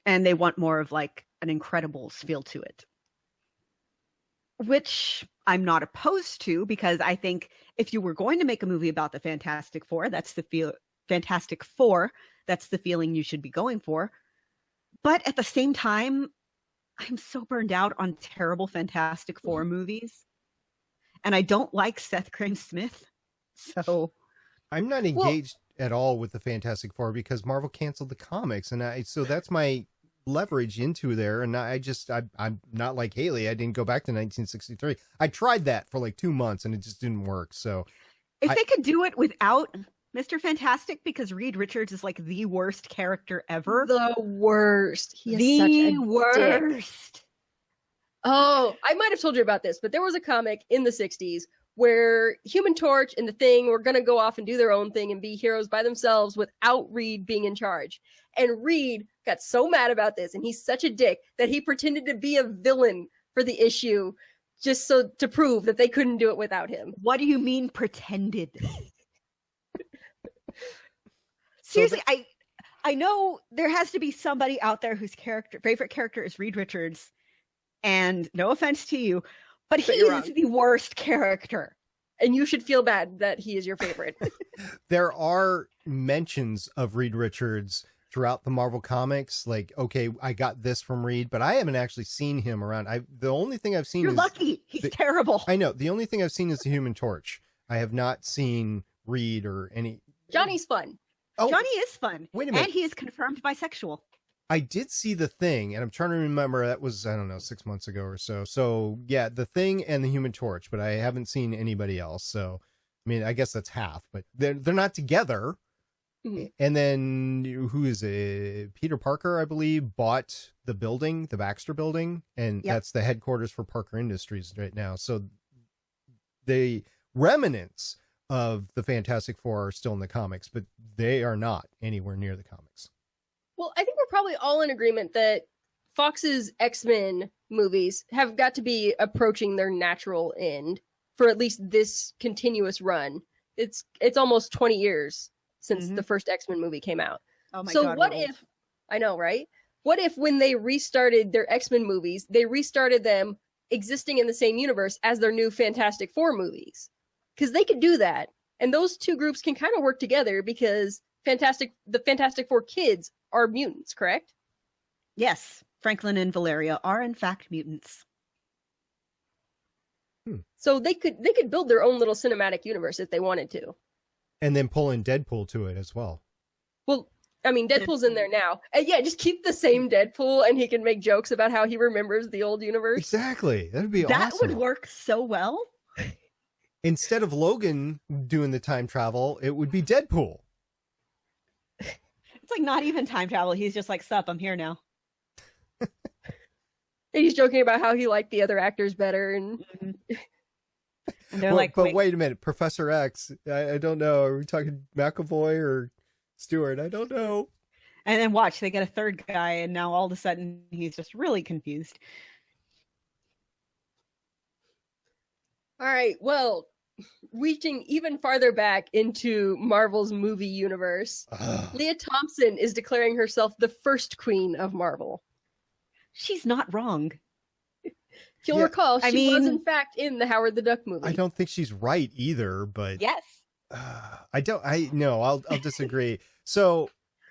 And they want more of like an Incredibles feel to it. Which I'm not opposed to, because I think if you were going to make a movie about the Fantastic Four, that's the Fantastic Four, that's the feeling you should be going for. But at the same time, I'm so burned out on terrible Fantastic Four movies. And I don't like Seth Grahame-Smith. So I'm not engaged at all with the Fantastic Four because Marvel canceled the comics. And so that's my leverage into there. And I'm not like Haley. I didn't go back to 1963. I tried that for like 2 months and it just didn't work. So if they could do it without Mr. Fantastic, because Reed Richards is like the worst character ever. The worst. He is the such a worst. Dick. Oh, I might have told you about this, but there was a comic in the 60s where Human Torch and the Thing were going to go off and do their own thing and be heroes by themselves without Reed being in charge. And Reed got so mad about this, and he's such a dick, that he pretended to be a villain for the issue just so to prove that they couldn't do it without him. What do you mean pretended? Seriously, I know there has to be somebody out there whose favorite character is Reed Richards, and no offense to you, but he is the worst character. And you should feel bad that he is your favorite. There are mentions of Reed Richards throughout the Marvel comics. Like, okay, I got this from Reed, but I haven't actually seen him around. The only thing I've seen You're lucky. He's terrible. I know. The only thing I've seen is the Human Torch. I have not seen Reed or any. Johnny's fun. Oh, Johnny is fun. Wait a minute. And he is confirmed bisexual. I did see The Thing, and I'm trying to remember, that was, I don't know, 6 months ago or so. So, yeah, The Thing and the Human Torch, but I haven't seen anybody else. So, I mean, I guess that's half, but they're not together. Mm-hmm. And then, who is it? Peter Parker, I believe, bought the building, the Baxter building, and that's the headquarters for Parker Industries right now. So, the remnants of the Fantastic Four are still in the comics, but they are not anywhere near the comics. Well, I think we're probably all in agreement that Fox's X-Men movies have got to be approaching their natural end for at least this continuous run. It's almost 20 years since the first X-Men movie came out. Oh my God. So what if, I know, right? What if when they restarted their X-Men movies, they restarted them existing in the same universe as their new Fantastic Four movies? Because they could do that. And those two groups can kind of work together because the Fantastic Four kids are mutants, correct? Yes. Franklin and Valeria are in fact mutants. So they could build their own little cinematic universe if they wanted to. And then pull in Deadpool to it as well. Well, I mean, Deadpool's in there now. And yeah, just keep the same Deadpool and he can make jokes about how he remembers the old universe. Exactly. That'd be awesome. That would work so well. Instead of Logan doing the time travel, it would be Deadpool. It's like not even time travel. He's just like, sup, I'm here now. He's joking about how he liked the other actors better. And, and they're like, wait a minute, Professor X. I don't know. Are we talking McAvoy or Stewart? I don't know. And then watch, they get a third guy, and now all of a sudden he's just really confused. All right, well, reaching even farther back into Marvel's movie universe, Leah Thompson is declaring herself the first queen of Marvel. She's not wrong. You'll recall, she was in fact in the Howard the Duck movie. I don't think she's right either, but yes. I'll disagree. So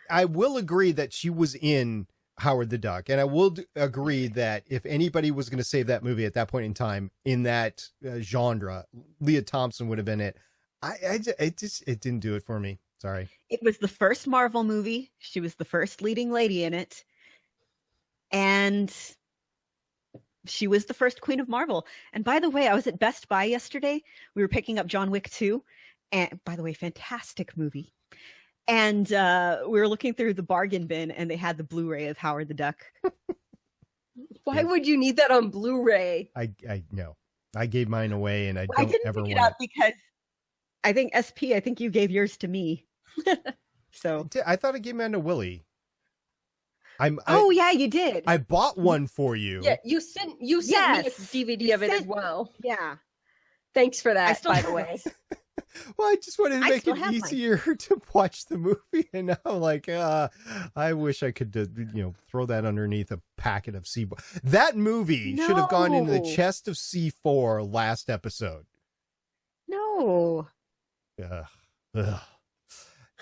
I will agree that she was in Howard the Duck, and I will agree that if anybody was going to save that movie at that point in time in that genre, Leah Thompson would have been it. It didn't do it for me. Sorry. It was the first Marvel movie. She was the first leading lady in it. And she was the first queen of Marvel. And by the way, I was at Best Buy yesterday. We were picking up John Wick 2. And by the way, fantastic movie. And we were looking through the bargain bin, and they had the Blu-ray of Howard the Duck. Why would you need that on Blu-ray? I know. I gave mine away, and I I don't didn't ever pick it want up because I think SP. I think you gave yours to me. So I thought I gave mine to Willie. Yeah, you did. I bought one for you. Yeah, you sent me a DVD of it as well. Yeah. Thanks for that, by the have way. Well, I just wanted to make still it have easier to watch the movie, and now I'm like, I wish I could, throw that underneath a packet of C4. That movie should have gone into the chest of C4 last episode. No. Ugh.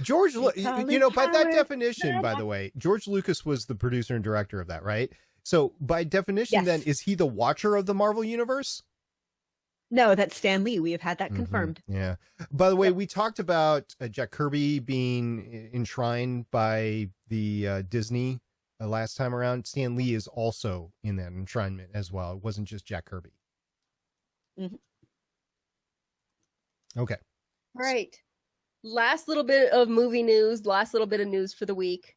George, by that definition, by the way, George Lucas was the producer and director of that, right? So by definition, then, is he the watcher of the Marvel Universe? No, that's Stan Lee. We have had that confirmed. Yeah. By the way, we talked about Jack Kirby being enshrined by the Disney last time around. Stan Lee is also in that enshrinement as well. It wasn't just Jack Kirby. Mm-hmm. Okay. Right. Last little bit of movie news, last little bit of news for the week.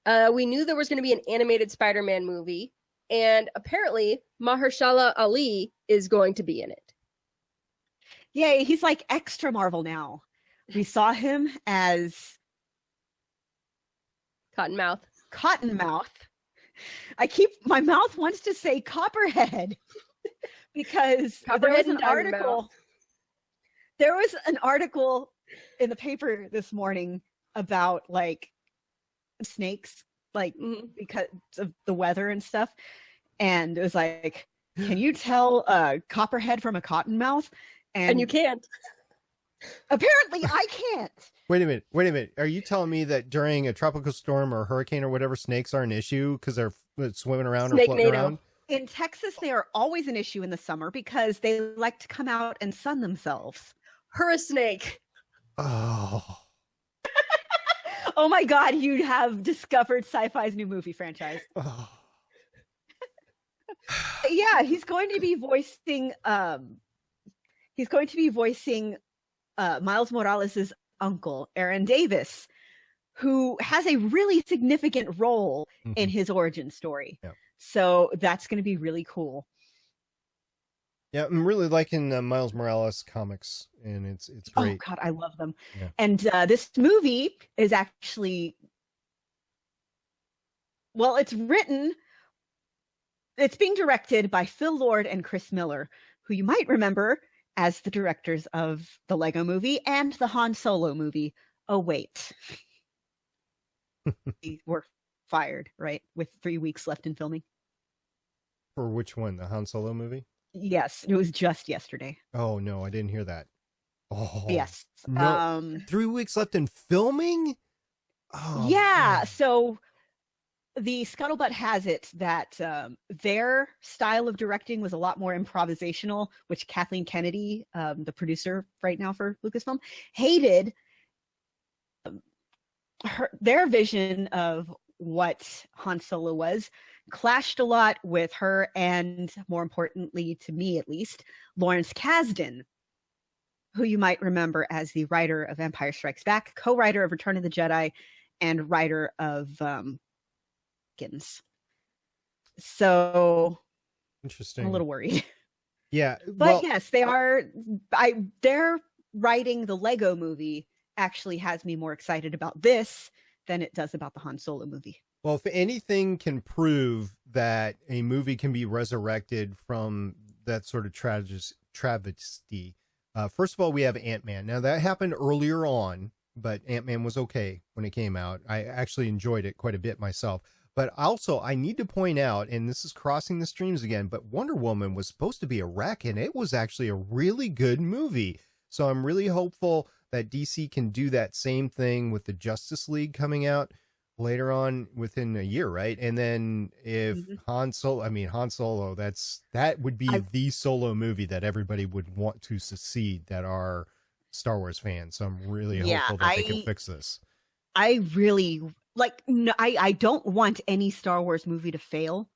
We knew there was going to be an animated Spider-Man movie, and apparently Mahershala Ali is going to be in it. Yay, he's like extra Marvel now. We saw him as Cottonmouth. My mouth wants to say Copperhead because Copperhead there was an article in the paper this morning about like snakes, like because of the weather and stuff. And it was like, can you tell a Copperhead from a Cottonmouth? And you can't. Apparently I can't. Wait a minute. Are you telling me that during a tropical storm or hurricane or whatever, snakes are an issue because they're swimming around or floating around? In Texas, they are always an issue in the summer because they like to come out and sun themselves. Snake. Oh. Oh my God, you have discovered sci-fi's new movie franchise. Oh. Yeah, he's going to be voicing Miles Morales' uncle, Aaron Davis, who has a really significant role in his origin story. Yeah. So that's going to be really cool. Yeah, I'm really liking Miles Morales comics, and it's great. Oh God, I love them. Yeah. And this movie is actually, well, it's being directed by Phil Lord and Chris Miller, who you might remember as the directors of the Lego Movie and the Han Solo movie. Oh wait, they were fired, right? With 3 weeks left in filming. For which one? The Han Solo movie? Yes, it was just yesterday. Oh no, I didn't hear that. Oh yes. No. 3 weeks left in filming? Oh, yeah. man. So the scuttlebutt has it that their style of directing was a lot more improvisational, which Kathleen Kennedy, the producer right now for Lucasfilm, hated. Their vision of what Han Solo was clashed a lot with her and, more importantly to me at least, Lawrence Kasdan, who you might remember as the writer of Empire Strikes Back, co-writer of Return of the Jedi, and writer of So interesting. I'm a little worried. Yeah. But yes, they are. They're writing the Lego movie actually has me more excited about this than it does about the Han Solo movie. Well, if anything can prove that a movie can be resurrected from that sort of travesty, first of all, we have Ant-Man. Now, that happened earlier on, but Ant-Man was okay when it came out. I actually enjoyed it quite a bit myself. But also, I need to point out, and this is crossing the streams again, but Wonder Woman was supposed to be a wreck, and it was actually a really good movie. So I'm really hopeful that DC can do that same thing with the Justice League coming out later on within a year, right? And then if Han Solo, that would be the Solo movie that everybody would want to succeed that are Star Wars fans. So I'm really hopeful that they can fix this. I really I don't want any Star Wars movie to fail,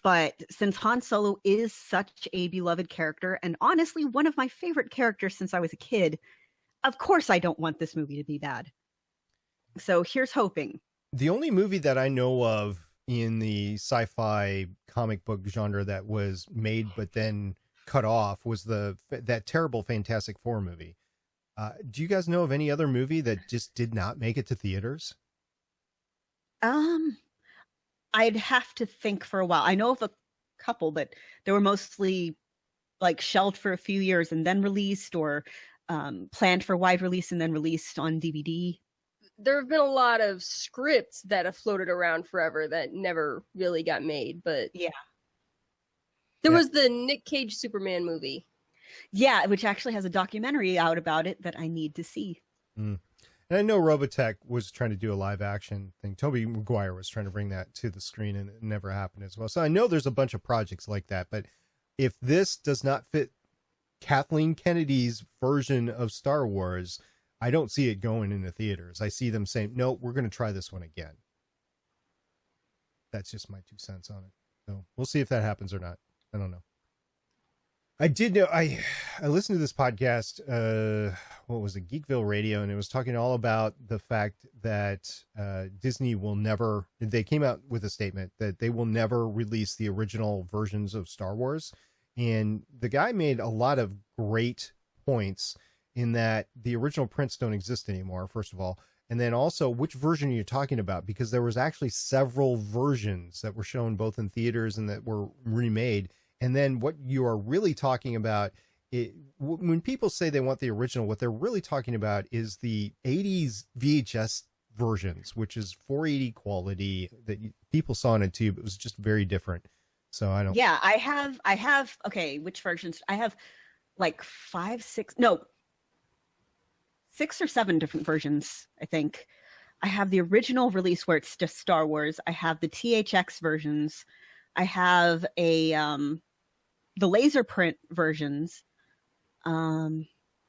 but since Han Solo is such a beloved character and honestly one of my favorite characters since I was a kid, of course I don't want this movie to be bad. So here's hoping. The only movie that I know of in the sci-fi comic book genre that was made but then cut off was that terrible Fantastic Four movie. Do you guys know of any other movie that just did not make it to theaters? I'd have to think for a while. I know of a couple, but they were mostly like shelved for a few years and then released, or planned for wide release and then released on DVD. There have been a lot of scripts that have floated around forever that never really got made, but yeah. There was the Nick Cage Superman movie. Yeah, which actually has a documentary out about it that I need to see. And I know Robotech was trying to do a live action thing. Tobey Maguire was trying to bring that to the screen, and it never happened as well. So I know there's a bunch of projects like that, but if this does not fit Kathleen Kennedy's version of Star Wars, I don't see it going into theaters. I see them saying, no, we're going to try this one again. That's just my 2 cents on it. So we'll see if that happens or not. I don't know. I did know, I listened to this podcast, what was it, Geekville Radio, and it was talking all about the fact that Disney will never, they came out with a statement that they will never release the original versions of Star Wars. And the guy made a lot of great points in that the original prints don't exist anymore, first of all. And then also, which version are you talking about? Because there was actually several versions that were shown both in theaters and that were remade. And then what you are really talking about, when people say they want the original, what they're really talking about is the 80s VHS versions, which is 480 quality that people saw on a tube. It was just very different. So I don't. Yeah, I have, okay, which versions? I have like 6 or 7 different versions, I think. I have the original release where it's just Star Wars. I have the THX versions. I have the laser print versions. And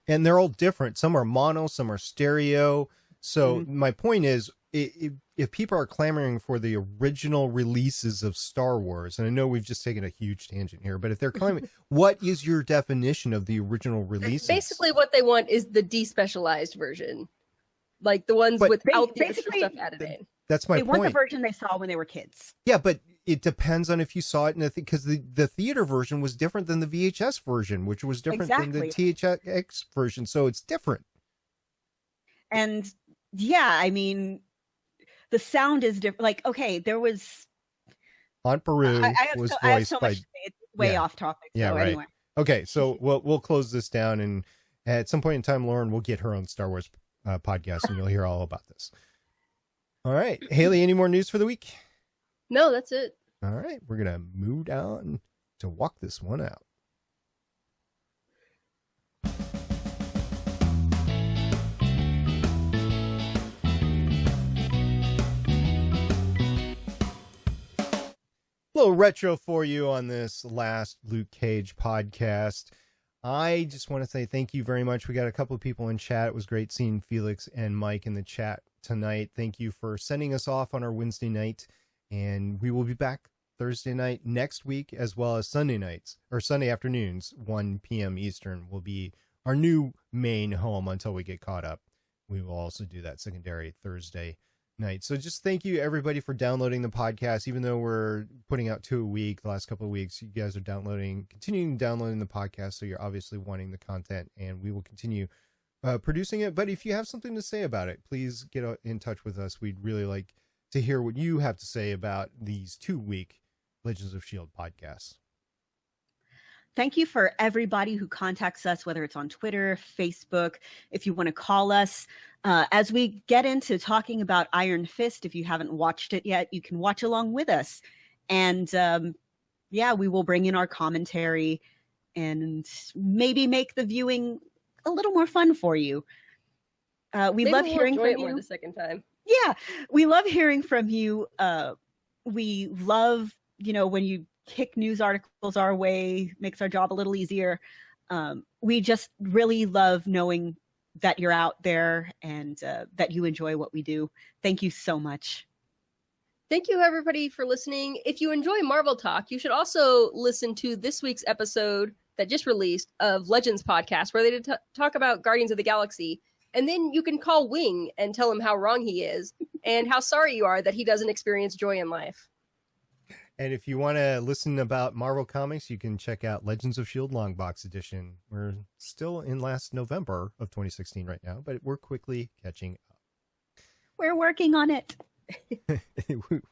they're all different. Some are mono, some are stereo. So my point is, if people are clamoring for the original releases of Star Wars, and I know we've just taken a huge tangent here, but if they're claiming, what is your definition of the original releases? Basically, what they want is the despecialized version, like the ones without the extra stuff added in. That's my point. They want the version they saw when they were kids. Yeah, but it depends on if you saw it in because the theater version was different than the VHS version, which was different than the THX version. So it's different. And yeah, I mean, the sound is different. Like, okay, there was Aunt Beru was voiced by. It's way off topic. Yeah, so right. Anyway. Okay, so we'll close this down, and at some point in time, Lauren will get her own Star Wars podcast, and you'll hear all about this. All right, Haley, any more news for the week? No, that's it. All right, we're gonna move on to walk this one out. Little retro for you on this last Luke Cage podcast. I just want to say thank you very much. We got a couple of people in chat. It was great seeing Felix and Mike in the chat tonight. Thank you for sending us off on our Wednesday night. And we will be back Thursday night next week, as well as Sunday nights or Sunday afternoons, 1 p.m. Eastern will be our new main home until we get caught up. We will also do that secondary Thursday night. So just thank you everybody for downloading the podcast. Even though we're putting out 2 a week, the last couple of weeks, you guys are continuing downloading the podcast. So you're obviously wanting the content, and we will continue producing it. But if you have something to say about it, please get in touch with us. We'd really like to hear what you have to say about these 2-week Legends of S.H.I.E.L.D. podcasts. Thank you for everybody who contacts us, whether it's on Twitter, Facebook, if you want to call us. As we get into talking about Iron Fist, if you haven't watched it yet, you can watch along with us. And we will bring in our commentary and maybe make the viewing a little more fun for you. We love hearing from you. The second time. Yeah, we love hearing from you. We love, when you kick news articles our way, makes our job a little easier. We just really love knowing that you're out there and that you enjoy what we do. Thank you so much. Thank you, everybody, for listening. If you enjoy Marvel Talk, you should also listen to this week's episode that just released of Legends Podcast, where they talk about Guardians of the Galaxy, And then you can call Wing and tell him how wrong he is and how sorry you are that he doesn't experience joy in life. And if you want to listen about Marvel Comics, you can check out Legends of S.H.I.E.L.D. Longbox Edition. We're still in last November of 2016 right now, but we're quickly catching up. We're working on it.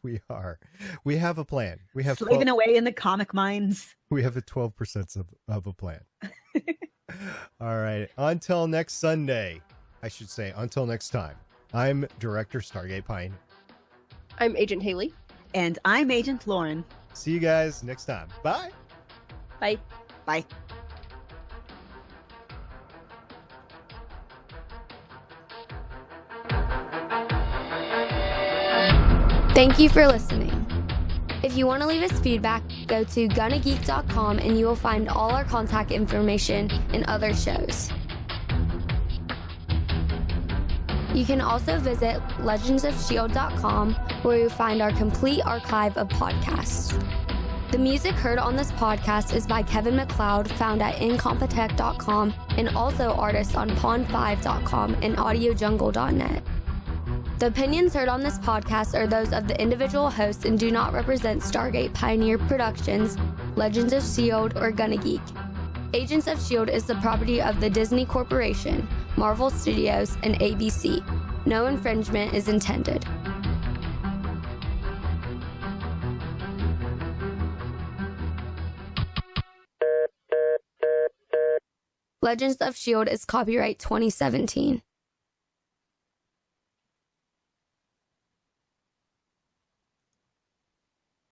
We are. We have a plan. We have Slaving away in the comic mines. We have a 12% of a plan. All right. Until next Sunday. I should say until next time. I'm Director Stargate Pioneer. I'm Agent Haley. And I'm Agent Lauren. See you guys next time. Bye. Bye. Bye. Thank you for listening. If you want to leave us feedback, go to gonnageek.com and you will find all our contact information and other shows. You can also visit legendsofshield.com where you'll find our complete archive of podcasts. The music heard on this podcast is by Kevin MacLeod, found at incompetech.com, and also artists on pond5.com and audiojungle.net. The opinions heard on this podcast are those of the individual hosts and do not represent Stargate Pioneer Productions, Legends of S.H.I.E.L.D., or Gonna Geek. Agents of S.H.I.E.L.D. is the property of the Disney Corporation, Marvel Studios, and ABC. No infringement is intended. Legends of S.H.I.E.L.D. is copyright 2017.